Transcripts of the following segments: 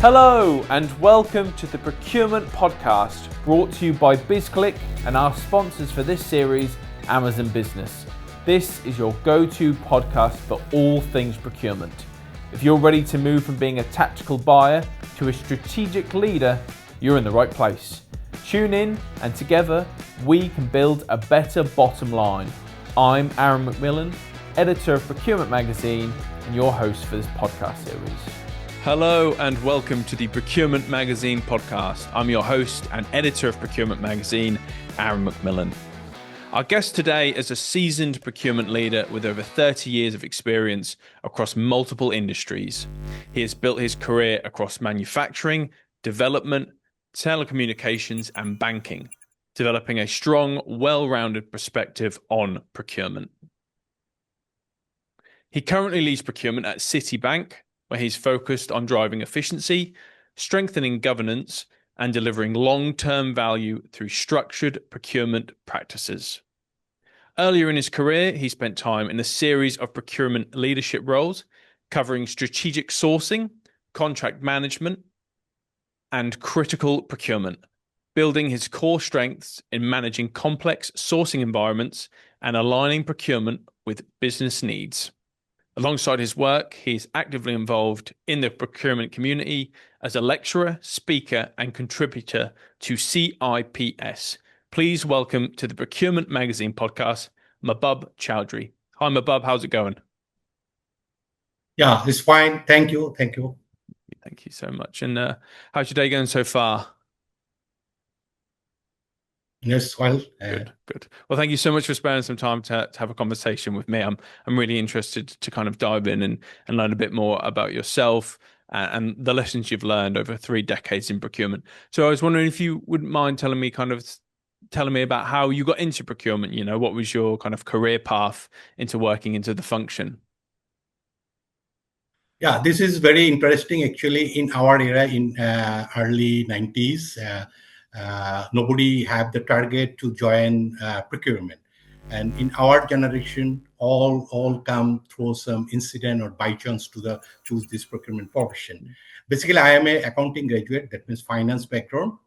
Hello and welcome to the Procurement Podcast, brought to you by BizClick and our sponsors for this series, Amazon Business. This is your go-to podcast for all things procurement. If you're ready to move from being a tactical buyer to a strategic leader, you're in the right place. Tune in and together we can build a better bottom line. I'm Aaron McMillan, editor of Procurement Magazine and your host for this podcast series. Hello and welcome to the Procurement Magazine Podcast. I'm your host and editor of Procurement Magazine, Aaron McMillan. Our guest today is a seasoned procurement leader with over 30 years of experience across multiple industries. He has built his career across manufacturing, development, telecommunications, and banking, developing a strong, well-rounded perspective on procurement. He currently leads procurement at Citibank, where he's focused on driving efficiency, strengthening governance, and delivering long-term value through structured procurement practices. Earlier in his career, he spent time in a series of procurement leadership roles, covering strategic sourcing, contract management, and critical procurement, building his core strengths in managing complex sourcing environments and aligning procurement with business needs. Alongside his work, he is actively involved in the procurement community as a lecturer, speaker, and contributor to CIPS. Please welcome to the Procurement Magazine Podcast, Mahbub Chowdhury. Hi, Mahbub. How's it going? Yeah, it's fine. Thank you. Thank you so much. And how's your day going so far? Yes, well, Good. Well, thank you so much for spending some time to have a conversation with me. I'm really interested to kind of dive in and learn a bit more about yourself and the lessons you've learned over 3 decades in procurement. So I was wondering if you wouldn't mind telling me about how you got into procurement. You know, what was your kind of career path into working into the function? Yeah, this is very interesting. Actually, in our era, in early 90s, nobody had the target to join procurement. And in our generation, all come through some incident or by chance to choose this procurement profession. Basically, I am an accounting graduate. That means finance background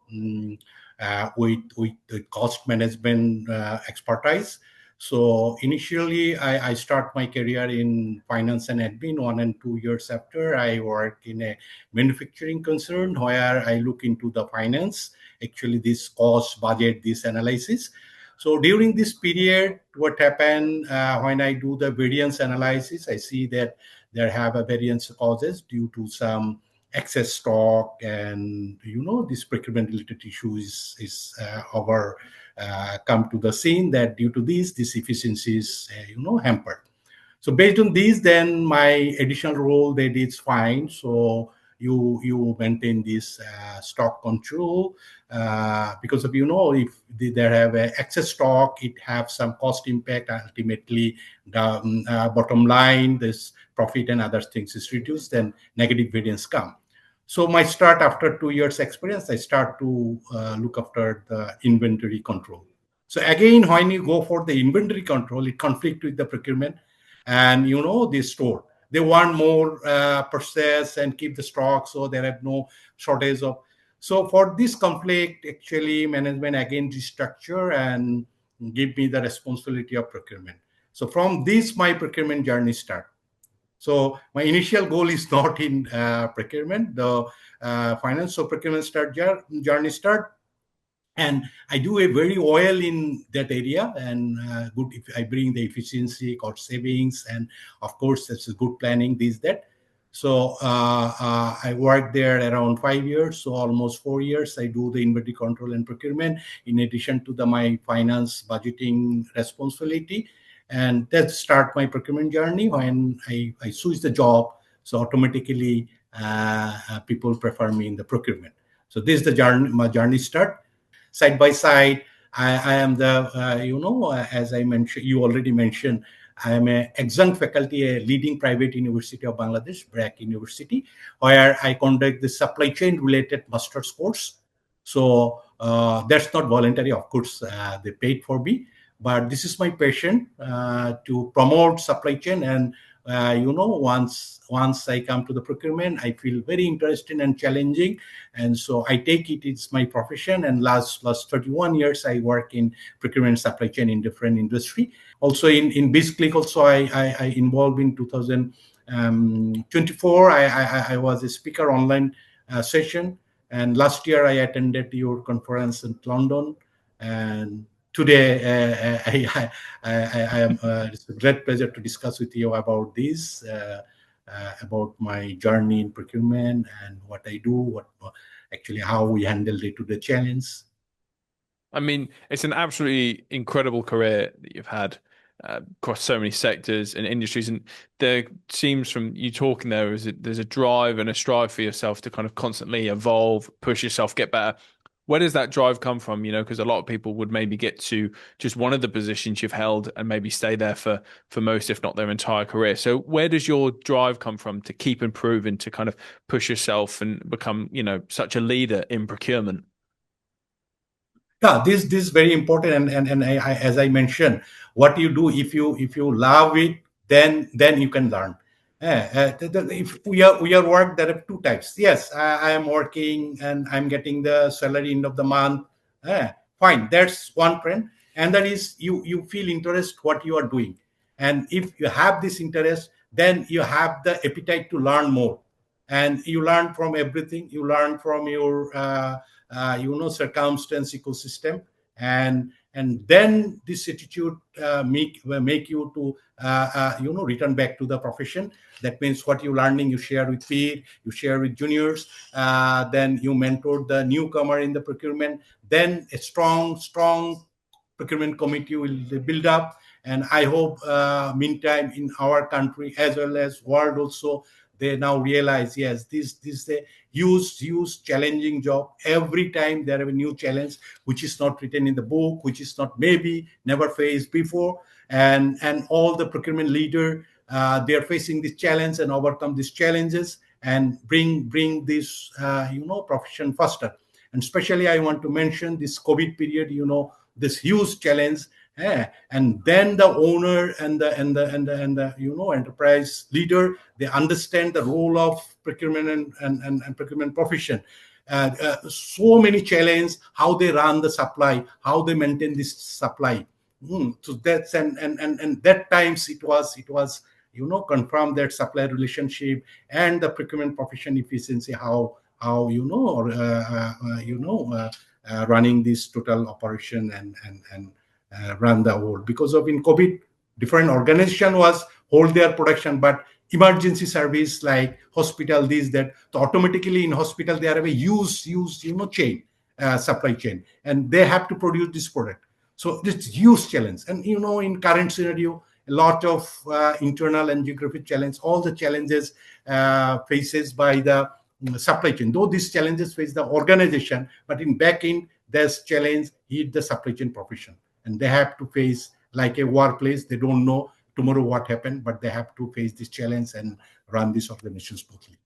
with cost management expertise. So initially, I start my career in finance and admin. 1 and 2 years after, I work in a manufacturing concern where I look into the finance, actually this cost, budget, this analysis. So during this period, what happened when I do the variance analysis, I see that there have a variance causes due to some excess stock, and this procurement related issue is come to the scene, that due to this efficiencies hampered. So based on this, then my additional role that is fine. So you maintain this stock control because of if there have a excess stock, it have some cost impact. Ultimately, the bottom line, this profit and other things is reduced, then negative variance come. So my start after 2 years experience, I start to look after the inventory control. So again, when you go for the inventory control, it conflict with the procurement, and the store. They want more purchase and keep the stock, so there have no shortage of. So for this conflict, actually, management again restructure and give me the responsibility of procurement. So from this, my procurement journey start. So my initial goal is not in procurement, the finance. So procurement journey start, and I do a very well in that area, and good. If I bring the efficiency, cost savings, and of course that's a good planning. That. So I worked there around 5 years, so almost 4 years. I do the inventory control and procurement in addition to my finance budgeting responsibility. And that start my procurement journey. When I switch the job, so automatically people prefer me in the procurement. So this is the journey. My journey start. Side by side, I am the as I mentioned, you already mentioned, I am an adjunct faculty at a leading private university of Bangladesh, BRAC University, where I conduct the supply chain related master's course. So that's not voluntary, of course, they paid for me. But this is my passion to promote supply chain and once I come to the procurement, I feel very interesting and challenging, and so I take it. It's my profession, and last 31 years I work in procurement supply chain in different industry. Also in BizClick, also I involved in 2024. I was a speaker online session, and last year I attended your conference in London, and today I am it's a great pleasure to discuss with you about this, about my journey in procurement and what I do, what actually how we handle day-to-day challenge. I mean, it's an absolutely incredible career that you've had across so many sectors and industries. And there seems from you talking there is that there's a drive and a strive for yourself to kind of constantly evolve, push yourself, get better. Where does that drive come from? Because a lot of people would maybe get to just one of the positions you've held and maybe stay there for most, if not their entire career. So where does your drive come from to keep improving, to kind of push yourself and become, such a leader in procurement? Yeah, this is very important, and as I mentioned, what you do, if you love it, then you can learn. If we are work, there are two types. Yes, I am working and I'm getting the salary end of the month. Fine, that's one trend, and that is you feel interest what you are doing, and if you have this interest, then you have the appetite to learn more, and you learn from everything. You learn from your circumstance, ecosystem, and then this attitude make you to return back to the profession. That means what you learning, you share with peer, you share with juniors, then you mentor the newcomer in the procurement, then a strong procurement committee will build up. And I hope meantime in our country as well as world also, they now realize, yes, this is a huge challenging job. Every time there are a new challenge which is not written in the book, which is not maybe never faced before, and all the procurement leader, they are facing this challenge and overcome these challenges and bring this profession faster. And especially I want to mention this COVID period, this huge challenge. And then the owner and the enterprise leader, they understand the role of procurement and procurement profession. So many challenges, how they run the supply, how they maintain this supply. So that's and that times it was confirm that supply relationship and the procurement profession efficiency, how running this total operation and run the whole. Because of in COVID, different organization was hold their production, but emergency service like hospital, this, that, so automatically in hospital they have a huge chain, supply chain, and they have to produce this product. So this huge challenge. And in current scenario, a lot of internal and geographic challenge, all the challenges faces by the supply chain. Though these challenges face the organization, but in back end, there's challenge hit the supply chain profession. And they have to face like a workplace. They don't know tomorrow what happened, but they have to face this challenge and run this organization smoothly.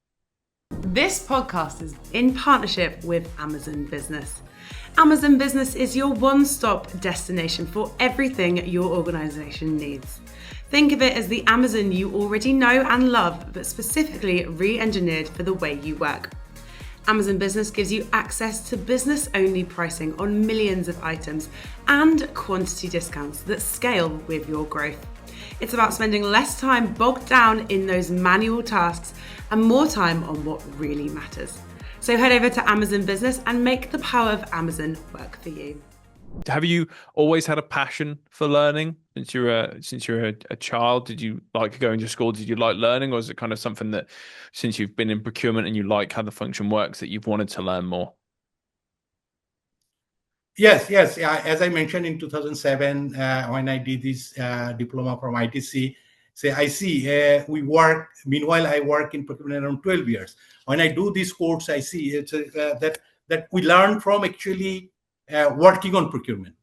This podcast is in partnership with Amazon Business. Amazon Business is your one-stop destination for everything your organization needs. Think of it as the Amazon you already know and love, but specifically re-engineered for the way you work. Amazon Business gives you access to business-only pricing on millions of items and quantity discounts that scale with your growth. It's about spending less time bogged down in those manual tasks and more time on what really matters. So head over to Amazon Business and make the power of Amazon work for you. Have you always had a passion for learning since you're a child? Did you like going to school? Did you like learning, or is it kind of something that since you've been in procurement and you like how the function works that you've wanted to learn more? Yes. Yeah, as I mentioned in 2007, when I did this diploma from ITC, I see we work. Meanwhile, I work in procurement around 12 years. When I do this course, I see it's that we learn from actually working on procurement.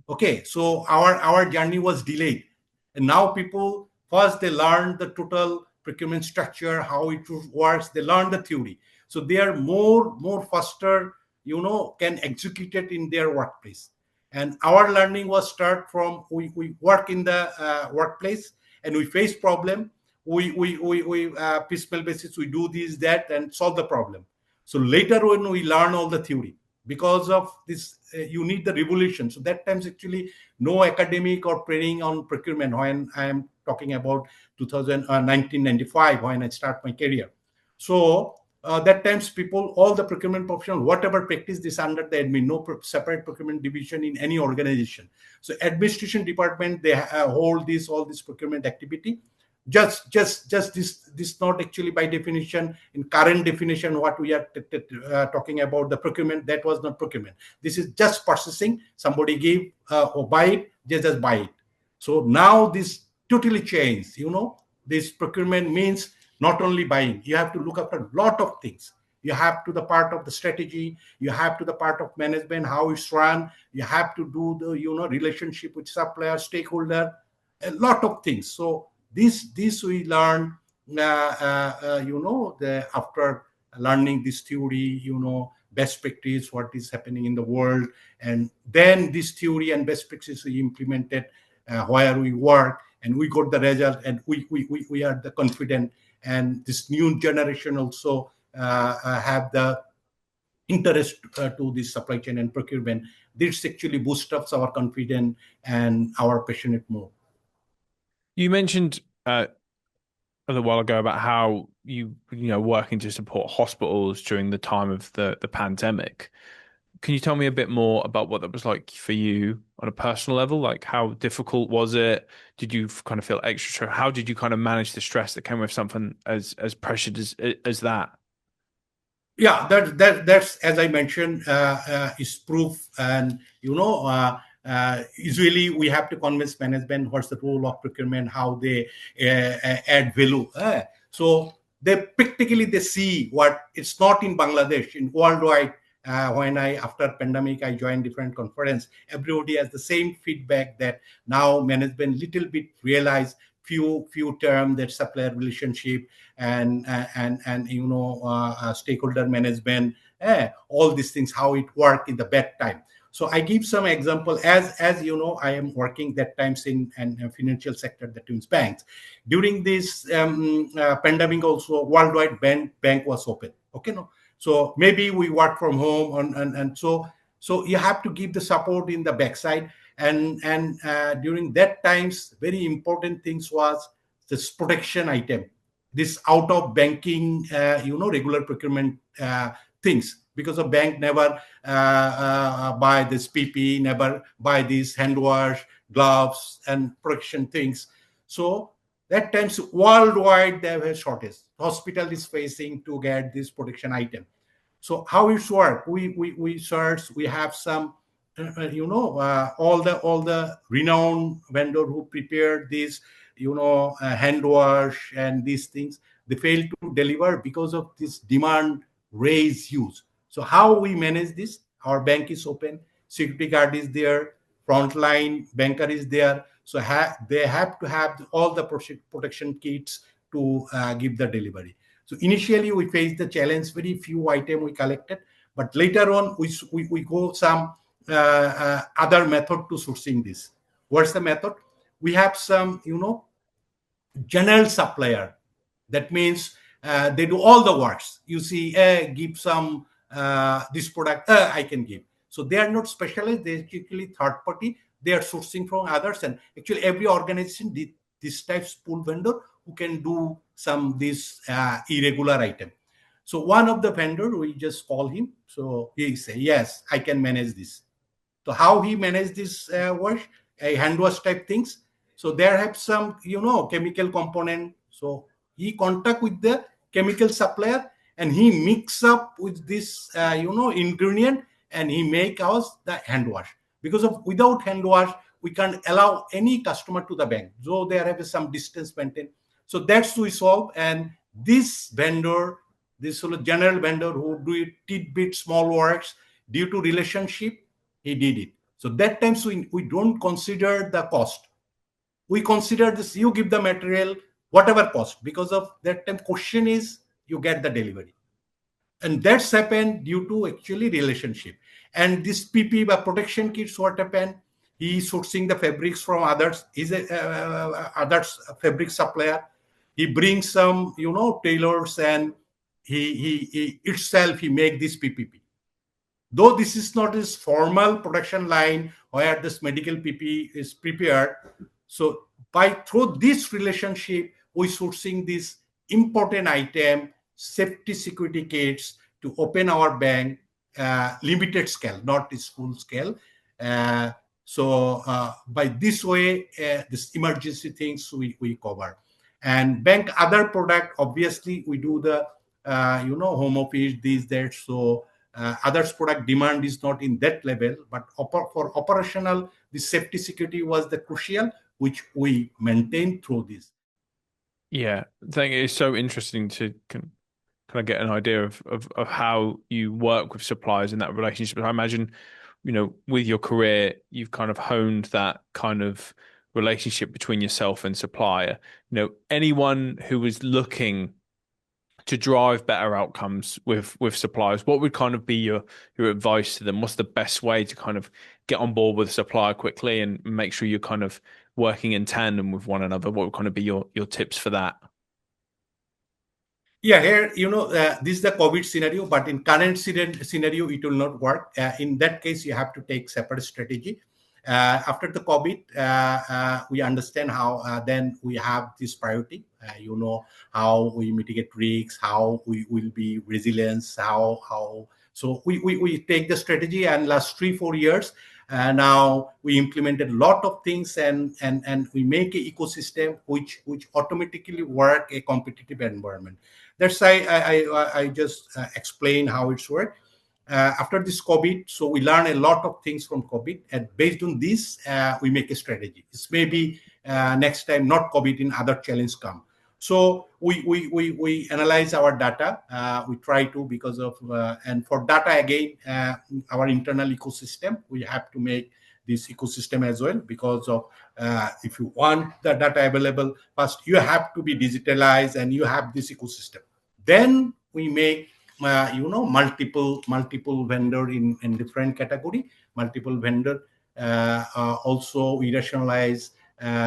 Okay, so our journey was delayed, and now people first they learn the total procurement structure, how it works. They learn the theory, so they are more faster. Can execute it in their workplace. And our learning was start from we work in the workplace and we face problem. we piecemeal basis, we do this, that, and solve the problem. So later when we learn all the theory, because of this, you need the revolution. So that times actually no academic or training on procurement when I am talking about 1995 when I start my career. So that times people, all the procurement professional, whatever practice this under the admin, no separate procurement division in any organization. So administration department, they hold this, all this procurement activity. Just this not actually by definition, in current definition what we are talking about the procurement, that was not procurement. This is just purchasing. Somebody give or buy it, they just buy it. So now this totally changed. This procurement means not only buying, you have to look after a lot of things. You have to the part of the strategy, you have to the part of management, how it's run, you have to do the relationship with supplier, stakeholder, a lot of things. So this we learn, after learning this theory, best practice, what is happening in the world, and then this theory and best practice we implemented where we work, and we got the result, and we are the confident, and this new generation also have the interest to this supply chain and procurement. This actually boosts up our confidence and our passionate more. You mentioned a little while ago about how you working to support hospitals during the time of the pandemic. Can you tell me a bit more about what that was like for you on a personal level? Like, how difficult was it? Did you kind of feel extra stress? How did you kind of manage the stress that came with something as pressured as that? Yeah, that's as I mentioned, is proof, and usually we have to convince management what's the role of procurement, how they add value. So they practically they see what it's not in Bangladesh, in worldwide. When after pandemic I joined different conference, everybody has the same feedback that now management little bit realize few term that supplier relationship and stakeholder management, all these things, how it work in the bad time. So I give some example. As you know, I am working that times in financial sector, that means banks. During this pandemic, also worldwide bank was open. Okay, no. So maybe we work from home, and so you have to give the support in the backside. And during that times, very important things was this protection item, this out of banking, regular procurement things. Because a bank never buy this PP, never buy these hand wash, gloves, and protection things. So that times worldwide they have a shortage. Hospital is facing to get this protection item. So how it work? We search. We have some, all the renowned vendor who prepared this, hand wash and these things. They fail to deliver because of this demand raise huge. So how we manage this? Our bank is open, security guard is there, frontline banker is there. So they have to have all the protection kits to give the delivery. So initially we faced the challenge, very few items we collected, but later on we go some other method to sourcing this. What's the method? We have some, general supplier. That means they do all the works. You see, give some this product, I can give. So they are not specialized, they're actually third party. They are sourcing from others, and actually every organization did this type's pool vendor who can do some this irregular item. So one of the vendor, we just call him. So he say, yes, I can manage this. So how he manage this wash, hand wash type things. So there have some, chemical component. So he contact with the chemical supplier, and he mix up with this, ingredient, and he make us the hand wash. Because of without hand wash, we can't allow any customer to the bank. So there have some distance maintained. So that's we solve. And this vendor, this general vendor who do it tidbit small works, due to relationship, he did it. So that times we don't consider the cost. We consider this, you give the material, whatever cost, because of that time question is you get the delivery. And that's happened due to actually relationship. And this PP protection kits, what happened? He sourcing the fabrics from others. He's a others fabric supplier. he brings some, tailors, and he make this PPP. Though this is not his formal production line where this medical PPE is prepared. So through this relationship, we sourcing this important item, safety security kits to open our bank, limited scale, not its full scale. By this way, this emergency things we cover. And bank other product, obviously we do the home office, this, that. So others product demand is not in that level, but for operational, the safety security was the crucial, which we maintain through this. Yeah, I think it's so interesting to kind of get an idea of how you work with suppliers in that relationship. I imagine, with your career, you've kind of honed that kind of relationship between yourself and supplier. Anyone who is looking to drive better outcomes with suppliers, what would kind of be your advice to them? What's the best way to kind of get on board with a supplier quickly and make sure you're kind of working in tandem with one another? What would kind of be your tips for that? Yeah, here, this is the COVID scenario, but in current scenario, it will not work. In that case, you have to take separate strategy. After the COVID, we understand how then we have this priority. How we mitigate risks, how we will be resilient, how. So we take the strategy, and last 3-4 years, now we implemented a lot of things, and we make an ecosystem which automatically work a competitive environment. That's why I just explain how it's work. After this COVID, so we learn a lot of things from COVID, and based on this, we make a strategy. It's maybe next time not COVID, in other challenge come. So we analyze our data. We try to, because of and for data again, our internal ecosystem, we have to make this ecosystem as well, because of if you want the data available, first you have to be digitalized and you have this ecosystem. Then we make multiple vendor in different category, multiple vendor. Also we rationalize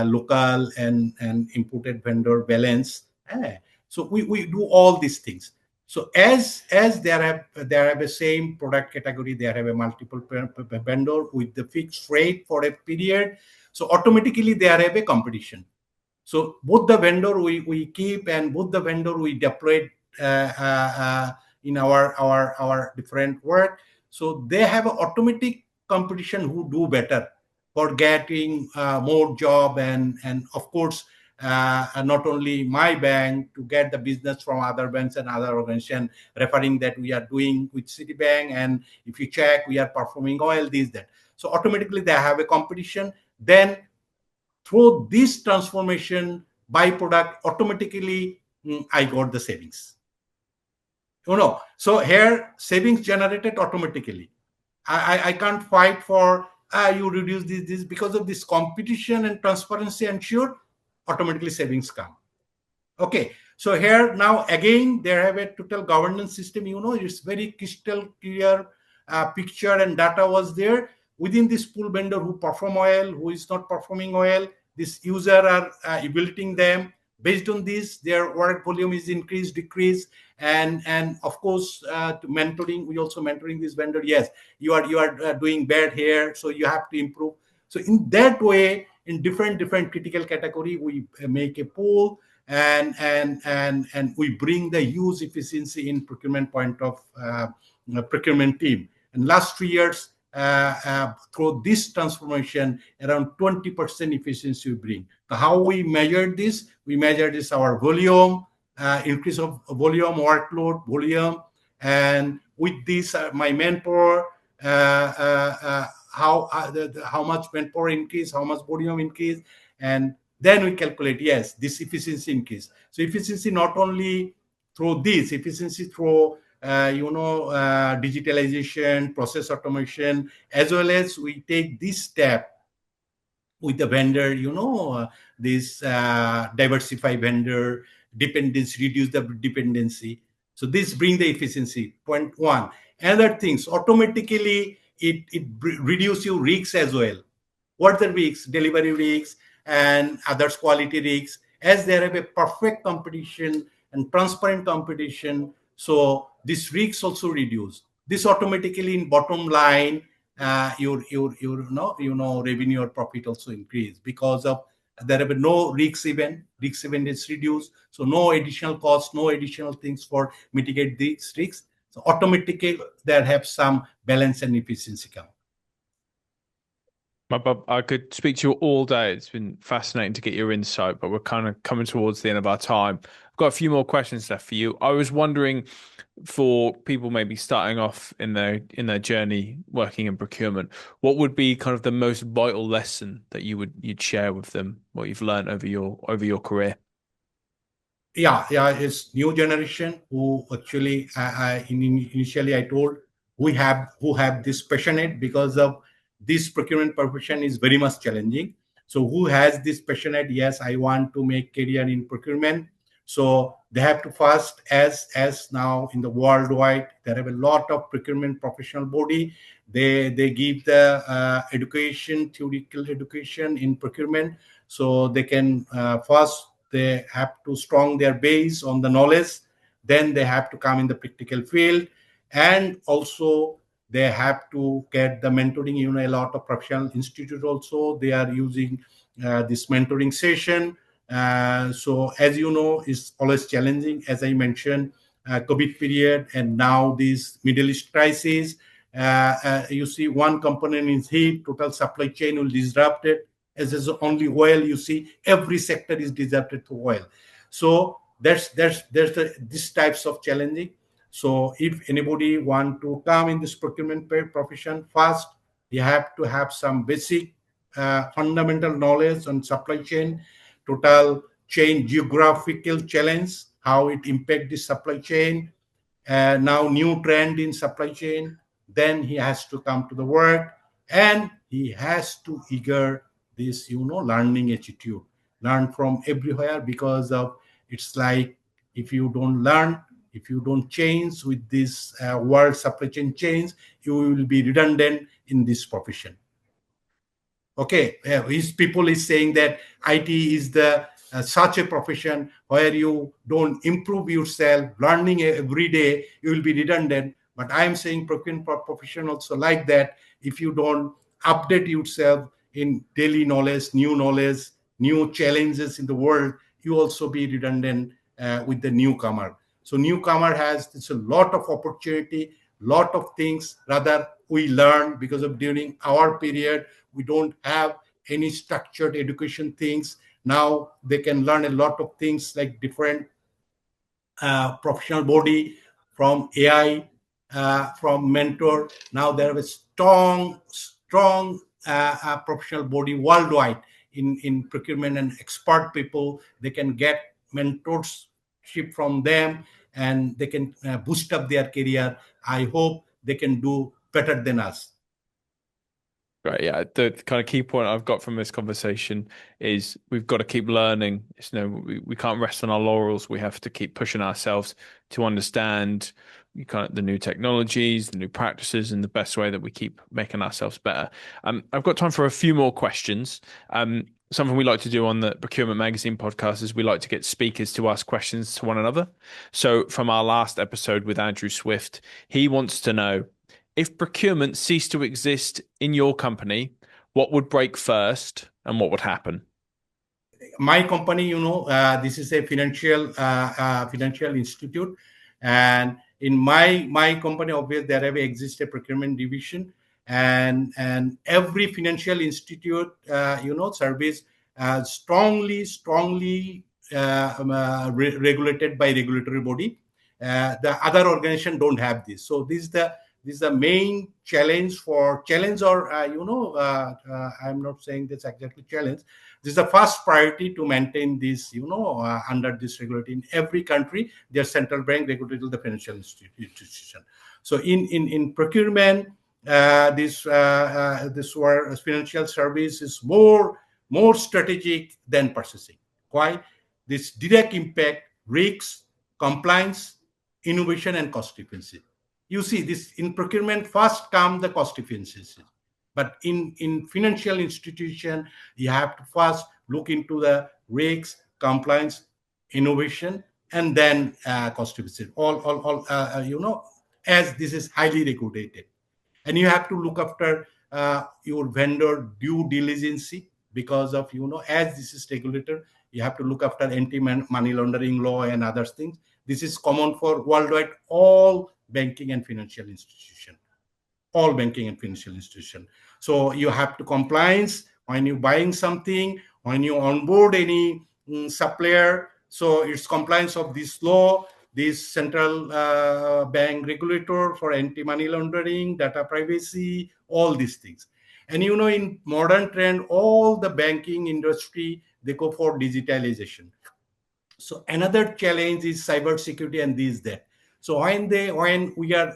local and imported vendor balance. So we do all these things. So as they have the same product category, they have a multiple vendor with the fixed rate for a period. So automatically they have a competition. So both the vendor we keep, and both the vendor we deploy in our different work. So they have an automatic competition who do better for getting more job, and of course not only my bank to get the business from other banks and other organizations, referring that we are doing with Citibank, and if you check, we are performing well, this, that. So automatically they have a competition. Then through this transformation byproduct, automatically I got the savings. So here savings generated automatically. I can't fight for you reduce this because of this competition and transparency ensured, automatically savings come. Okay, so here now again they have a total governance system. It's very crystal clear picture and data was there within this pool vendor who perform well, who is not performing well. This user are evaluating them. Based on this, their work volume is increased, decreased, and of course to mentoring, we also mentoring this vendor. Yes, you are doing bad here, so you have to improve. So in that way, in different critical category, we make a pool and we bring the use efficiency in procurement point of procurement team. And last 3 years, through this transformation, around 20% efficiency we bring. So how we measure this? We measure this our volume, increase of volume, workload, volume, and with this my manpower, how much manpower increase, how much volume increase, and then we calculate, yes, this efficiency increase. So efficiency not only through this, efficiency through digitalization, process automation, as well as we take this step with the vendor, this diversify vendor, dependency, reduce the dependency. So this bring the efficiency, point one. Other things, automatically it reduce your risks as well. What are the risks? Delivery risks and others quality risks. as there have a perfect competition and transparent competition, so this risks also reduce. This automatically in bottom line, your revenue or profit also increase because of there have been no risk event is reduced, so no additional cost, no additional things for mitigate these risks, so automatically there have some balance and efficiency come. Mahbub, I could speak to you all day. It's been fascinating to get your insight, but we're kind of coming towards the end of our time. I've got a few more questions left for you. I was wondering, for people maybe starting off in their journey working in procurement, what would be kind of the most vital lesson that you'd share with them, what you've learned over your career? Yeah, it's new generation who actually initially I told who have this passionate because of this procurement profession is very much challenging. So who has this passionate? Yes, I want to make career in procurement. So they have to first, as now in the worldwide, there have a lot of procurement professional body. They give the education, theoretical education in procurement, so they can first they have to strong their base on the knowledge, then they have to come in the practical field, and also they have to get the mentoring. A lot of professional institutes also they are using this mentoring session. So as you know, it's always challenging, as I mentioned, COVID period, and now this Middle East crisis. You see one component is heat, total supply chain will disrupt it. As is only oil, you see every sector is disrupted to oil. So there's this types of challenging. So if anybody want to come in this procurement profession, first you have to have some basic fundamental knowledge on supply chain, total chain geographical challenge, how it impact the supply chain, now new trend in supply chain. Then he has to come to the work, and he has to eager this learning attitude, learn from everywhere, because of it's like if you don't learn, if you don't change with this world supply chain change, you will be redundant in this profession. Okay, his people is saying that IT is the such a profession where you don't improve yourself, learning every day, you will be redundant. But I am saying procurement profession also like that. If you don't update yourself in daily knowledge, new challenges in the world, you also be redundant with the newcomer. So newcomer has it's a lot of opportunity, lot of things. Rather, we learn because of during our period we don't have any structured education things. Now they can learn a lot of things like different professional body, from AI, from mentor. Now there is strong professional body worldwide in procurement, and expert people. They can get mentorship from them, and they can boost up their career. I hope they can do better than us. Right, yeah. The kind of key point I've got from this conversation is we've got to keep learning. We can't rest on our laurels. We have to keep pushing ourselves to understand the new technologies, the new practices, and the best way that we keep making ourselves better. I've got time for a few more questions. Something we like to do on the Procurement Magazine podcast is we like to get speakers to ask questions to one another. So from our last episode with Andrew Swift, he wants to know, if procurement ceased to exist in your company, what would break first and what would happen? My company, this is a financial institute, and in my company, obviously there have existed a procurement division, and every financial institute, service strongly regulated by regulatory body. The other organization don't have this, so this is the main challenge, or I'm not saying this exactly challenge. This is the first priority to maintain this, under this regulatory. In every country, their central bank regulated the financial institution. So in procurement, this financial service is more strategic than purchasing. Why? This direct impact, risks, compliance, innovation, and cost efficiency. You see, this in procurement first come the cost efficiencies, but in financial institution you have to first look into the risks, compliance, innovation, and then cost efficient. All as this is highly regulated, and you have to look after your vendor due diligence, because of as this is regulator, you have to look after anti money laundering law and other things. This is common for worldwide all banking and financial institution, all banking and financial institution. So you have to compliance when you buying something, when you onboard any supplier. So it's compliance of this law, this central bank regulator for anti-money laundering, data privacy, all these things. And in modern trend, all the banking industry, they go for digitalization. So another challenge is cybersecurity and this that. So when we are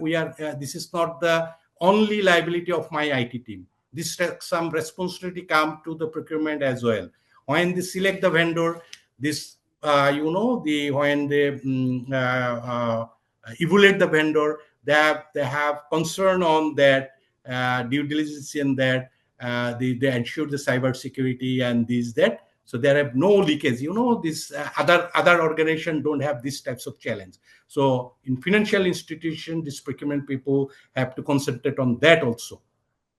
this is not the only liability of my IT team. This some responsibility come to the procurement as well. When they select the vendor, this when they evaluate the vendor, they have concern on that due diligence in that they ensure the cyber security and this that. So there have no leakage. This other organization don't have these types of challenge. So in financial institution, these procurement people have to concentrate on that also.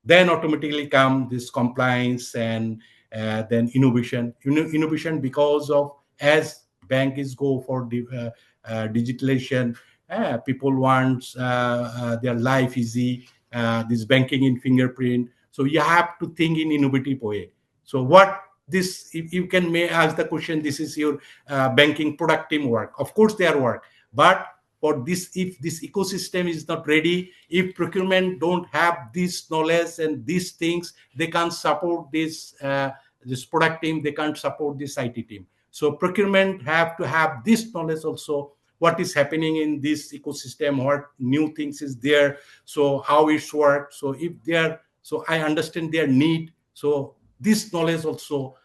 Then automatically come this compliance and then innovation. Innovation because of as bank is go for digitalization, people want their life easy. This banking in fingerprint. So you have to think in innovative way. So what this, if you can may ask the question, this is your banking product team work. Of course, their work, but for this, if this ecosystem is not ready, if procurement don't have this knowledge and these things, they can't support this product team. They can't support this IT team. So procurement have to have this knowledge also. What is happening in this ecosystem? What new things is there? So how it's work? So if they are, so I understand their need. So this knowledge also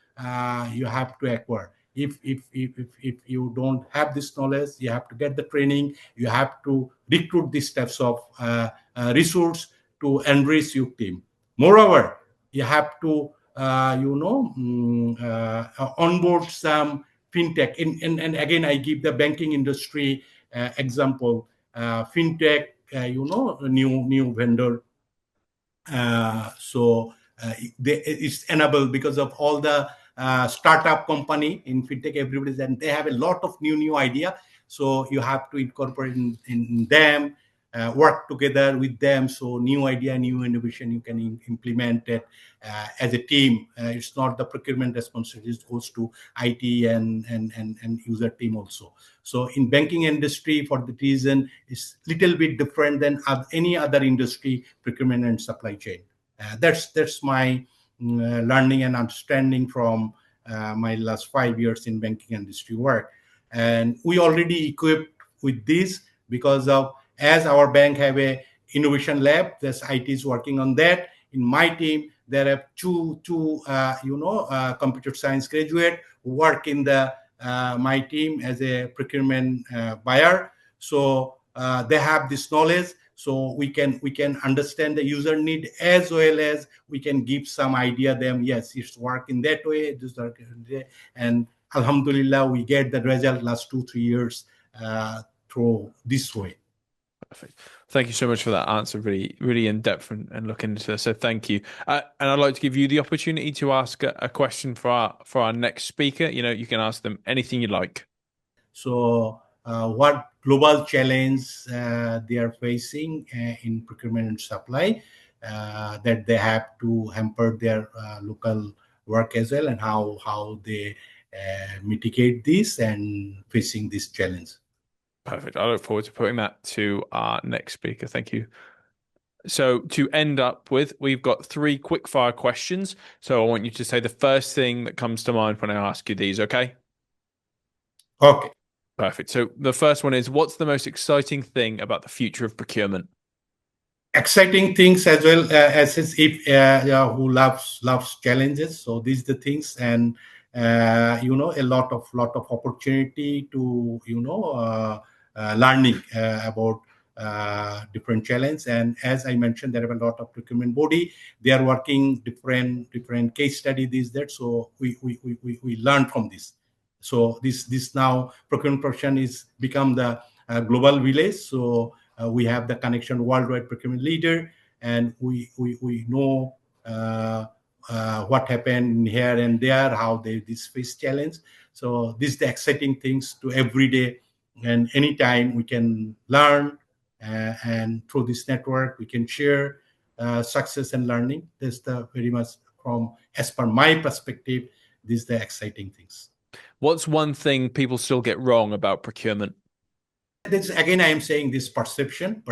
you have to acquire. If you don't have this knowledge, you have to get the training. You have to recruit these types of resource to enrich your team. Moreover, you have to onboard some fintech. And again, I give the banking industry example. Fintech, new vendor. It's enabled because of all the startup company in fintech, everybody, and they have a lot of new idea. So you have to incorporate in them, work together with them. So new idea, new innovation, you can implement it as a team. It's not the procurement responsibility; it goes to IT and user team also. So in banking industry, for the reason, it's little bit different than any other industry, procurement and supply chain. That's my learning and understanding from my last 5 years in banking industry work. And we already equipped with this because of, as our bank have a innovation lab, this IT is working on that. In my team, there are two computer science graduate who work in the my team as a procurement buyer. So they have this knowledge. So we can understand the user need, as well as we can give some idea them. Yes, it's work in that way. This work in that. And Alhamdulillah, we get the result last 2-3 years through this way. Perfect. Thank you so much for that answer. Really, really in depth and looking into this. So thank you. And I'd like to give you the opportunity to ask a question for our next speaker. You can ask them anything you like. So what global challenge they are facing in procurement and supply that they have to hamper their local work as well, and how they mitigate this and facing this challenge. Perfect. I look forward to putting that to our next speaker. Thank you. So to end up with, we've got 3 quick fire questions. So I want you to say the first thing that comes to mind when I ask you these, okay? Okay. Perfect. So the first one is, what's the most exciting thing about the future of procurement? Exciting things as well as if who loves challenges. So these are the things, and a lot of opportunity to learning about different challenge. And as I mentioned, there are a lot of procurement body. They are working different case study, this that. So we learn from this. So this now procurement profession is become the global village. So we have the connection worldwide procurement leader, and we know what happened here and there, how they this face challenge. So this is the exciting things to every day, and anytime we can learn, and through this network we can share success and learning. That's the very much from as per my perspective. This is the exciting things. What's one thing people still get wrong about procurement? This again, I am saying this perception.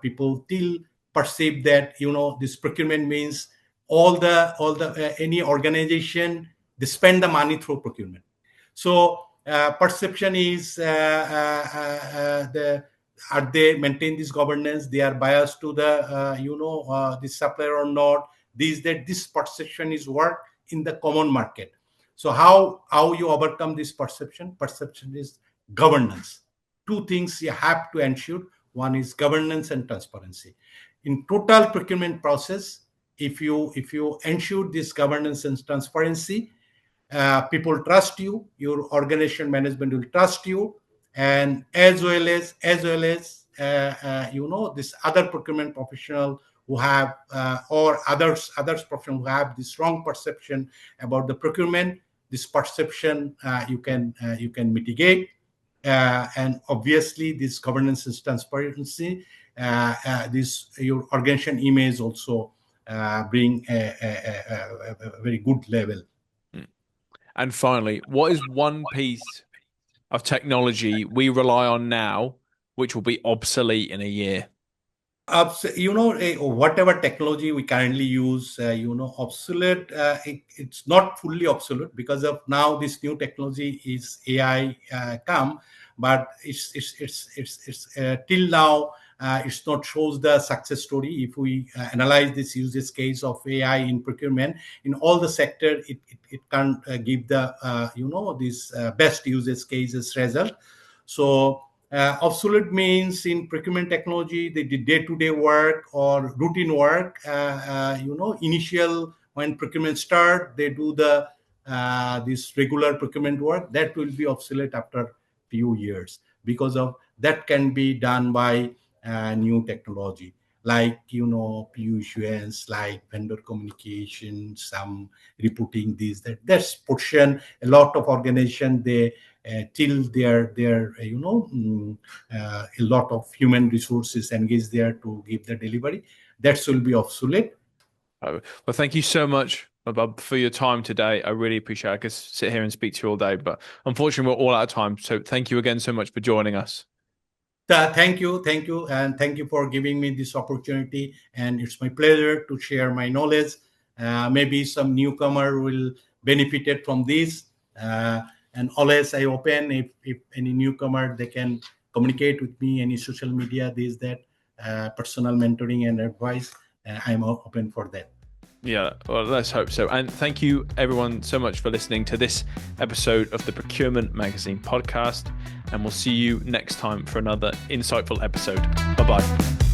People still perceive that this procurement means all the any organization, they spend the money through procurement. So perception is are they maintain this governance? They are biased to the the supplier or not? This perception is work in the common market. So how you overcome this perception? Perception is governance. Two things you have to ensure. One is governance and transparency. In total procurement process, if you ensure this governance and transparency, people trust you, your organization management will trust you, and as well as this other procurement professional who have or others professionals who have this wrong perception about the procurement. This perception you can mitigate, and obviously this governance and transparency, this your organization image also bring a very good level. And finally, what is one piece of technology we rely on now which will be obsolete in a year? Whatever technology we currently use, obsolete. It's not fully obsolete because of now this new technology is AI come, but it's till now it's not shows the success story. If we analyze this usage case of AI in procurement in all the sector, it can't give the this best usage cases result. So obsolete means in procurement technology, the day-to-day work or routine work. Initial when procurement start, they do the this regular procurement work that will be obsolete after few years because of that can be done by new technology like PU issuance, like vendor communication, some reporting that's portion. A lot of organization they till their a lot of human resources engaged there to give the delivery. That will be obsolete. Well, thank you so much, Mahbub, for your time today. I really appreciate it. I could sit here and speak to you all day, but unfortunately we're all out of time. So thank you again so much for joining us. Thank you, and thank you for giving me this opportunity. And it's my pleasure to share my knowledge. Maybe some newcomer will benefit from this. And always I open if any newcomer, they can communicate with me, any social media, personal mentoring and advice. I'm open for that. Yeah, well, let's hope so. And thank you everyone so much for listening to this episode of the Procurement Magazine Podcast. And we'll see you next time for another insightful episode. Bye-bye.